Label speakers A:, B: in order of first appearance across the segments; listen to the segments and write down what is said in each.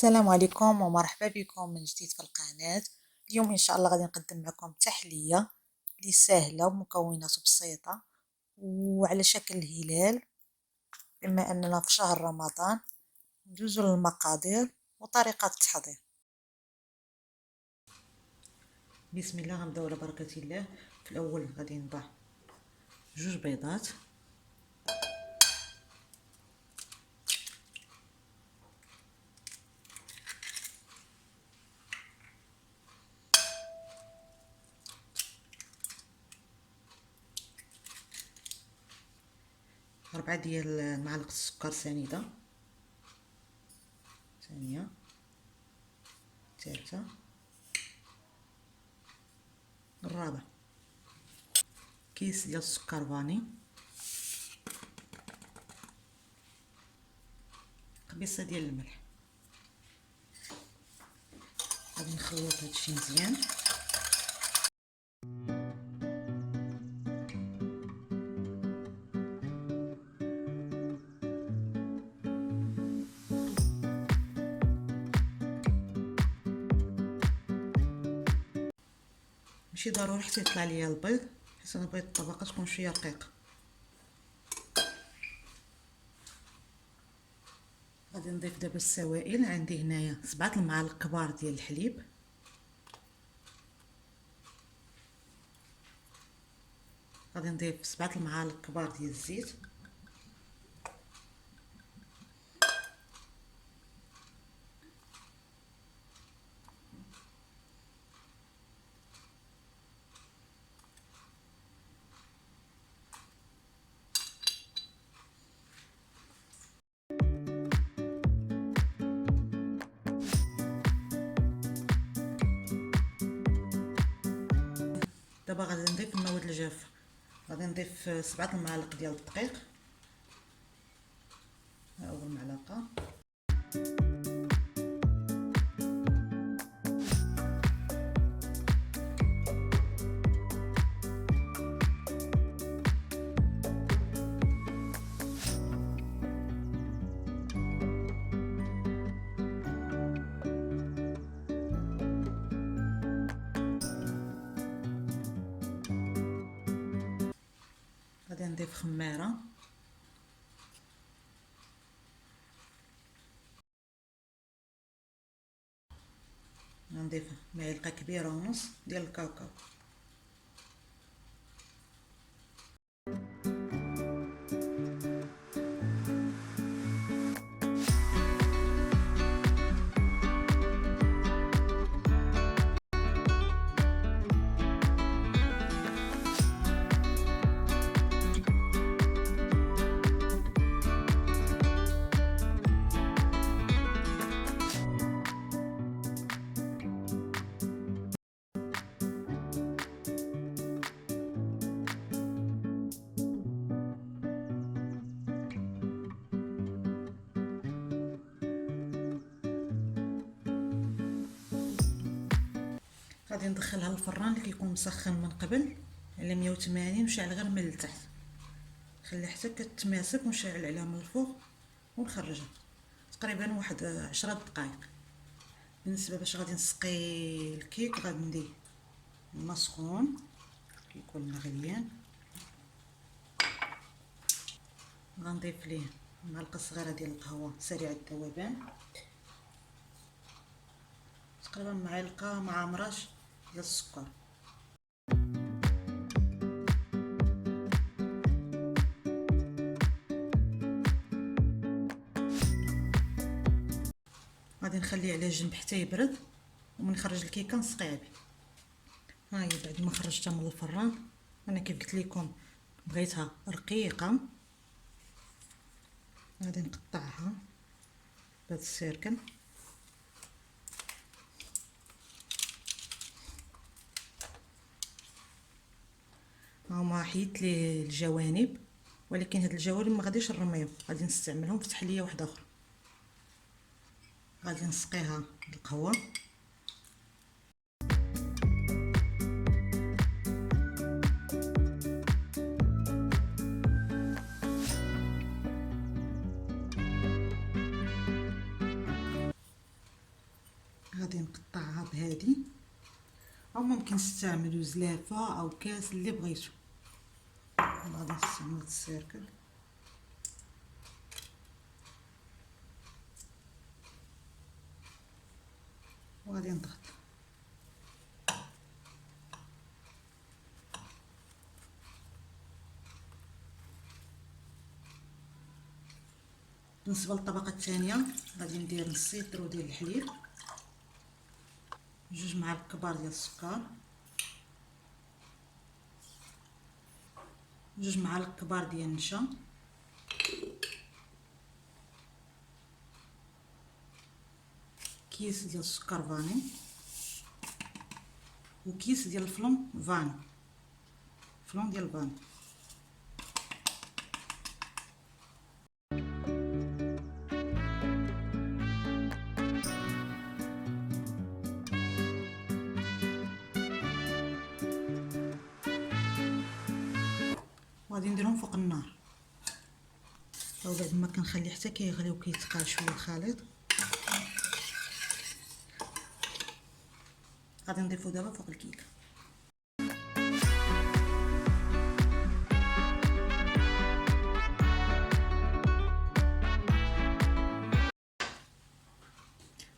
A: السلام عليكم ومرحبا بكم من جديد في القناة. اليوم إن شاء الله غادي نقدم لكم تحلية اللي سهلة ومكونات بسيطة وعلى شكل هلال. بما أننا في شهر رمضان ندوزو للمقادير وطريقة التحضير. بسم الله، غنبداو على بركة الله. في الأول غادي نضع 2 بيضات، ربعة ديال معالق السكر سنيدة، ثانية، ثالثة، الرابع، كيس ديال السكر فاني، قبيصة ديال الملح. غادي نخلط هادشي مزيان. ماشي ضروري حتى يطلع ليا البيض، حيت انا بغيت الطبقه تكون شويه رقيقه. غادي نضيف دابا السوائل. عندي هنايا 7 المعالق كبار ديال الحليب، غادي نضيف 7 المعالق كبار ديال الزيت، دابا غادي نضيف المواد الجافه. غادي نضيف 7 المعالق ديال الدقيق، اول معلقه، غادي نضيف خميره، غنضيف معلقه كبيره ونص ديال الكاكاو، غادي ندخلها للفران اللي كيكون مسخن من قبل على 180 وشعل غير من التحت. خلي حتى كتماسك ونشعل عليها من الفوق ونخرجها تقريبا واحد 10 دقائق. بالنسبه باش غادي نسقي الكيك غادي ندير الماء سخون كيكون مغليان، غنضيف ليه معلقه صغيره ديال القهوه سريع الذوبان، تقريبا معلقه مع مرش ديال السكر. غادي نخليه على جنب حتى يبرد ومن نخرج الكيكه نسقيها به. ها هي بعد ما خرجتها من الفران، انا كيف قلت لكم بغيتها رقيقه، غادي نقطعها بهذا السيركل. هما حيدت لي الجوانب، ولكن هاد الجوانب ما غاديش نرميهم، غادي نستعملهم في تحليه واحده اخرى. غادي نسقيها بالقهوه، غادي نقطعها بهذه، او ممكن تستعملوا زلافه او كاس اللي بغيتو. غادي نستعمل السيركل. وغادي نضغط. بالنسبه للطبقه الثانيه غادي ندير نص لتر ديال الحليب، 2 معالق كبار ديال السكر، 2 معالق كبار ديال النشا، كيس ديال السكر فاني، وكيس ديال الفلون فاني، فلون ديال الفاني. وغادي نديرهم فوق النار، وبعد ما كنخلي حتى كيغلي وكيتقال شويه الخليط. غادي نضيفو دابا فوق الكيك.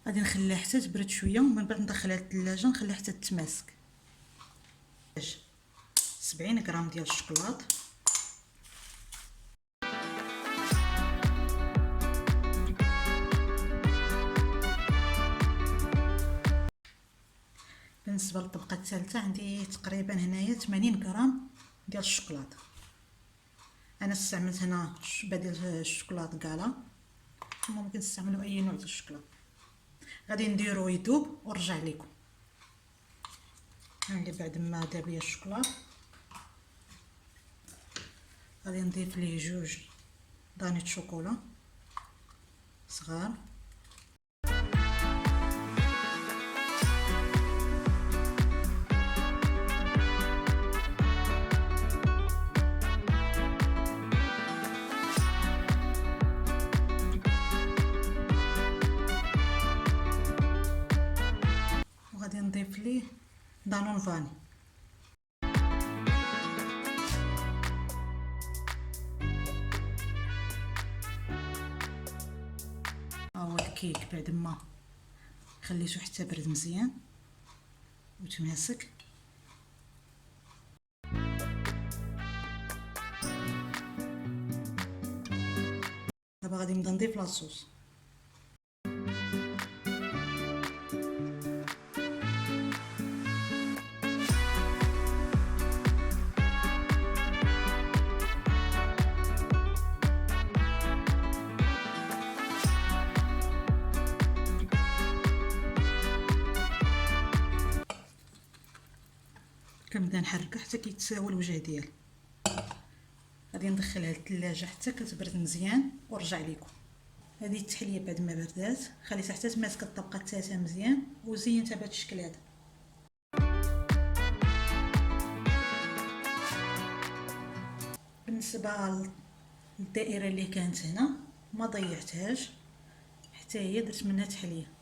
A: غادي نخليها حتى تبرد شويه ومن بعد ندخلها للثلاجه نخليها حتى تتماسك. 70 غرام ديال الشوكولات، بالنسبه للطبقه الثالثه عندي تقريبا هنايا 80 غرام ديال الشوكولاته. انا استعملت هنا بديل الشوكولاط كالا، ممكن تستعملوا اي نوع ديال الشوكولاط. غادي نديرو يذوب ونرجع لكم. عندي بعد ما داب ليا الشوكولاط غادي نضيف ليه 2 دانيت شوكولا صغار، وغادي نضيف ليه دانون فاني. هو الكيك بعد ما خليته حتى برد مزيان وتماسك. دابا غادي نبدا نضيف لاصوص. كنبدا نحركها حتى كيتساوى الوجه ديالها. غادي ندخلها للثلاجه حتى كتبرد مزيان ونرجع لكم. هذه التحليه بعد ما بردات خليتها حتى تماسك الطبقه الثالثه مزيان وزينتها بهذا الشكل هذا. بالنسبه للدائره اللي كانت هنا ما ضيعتهاش، حتى هي درت منها تحليه.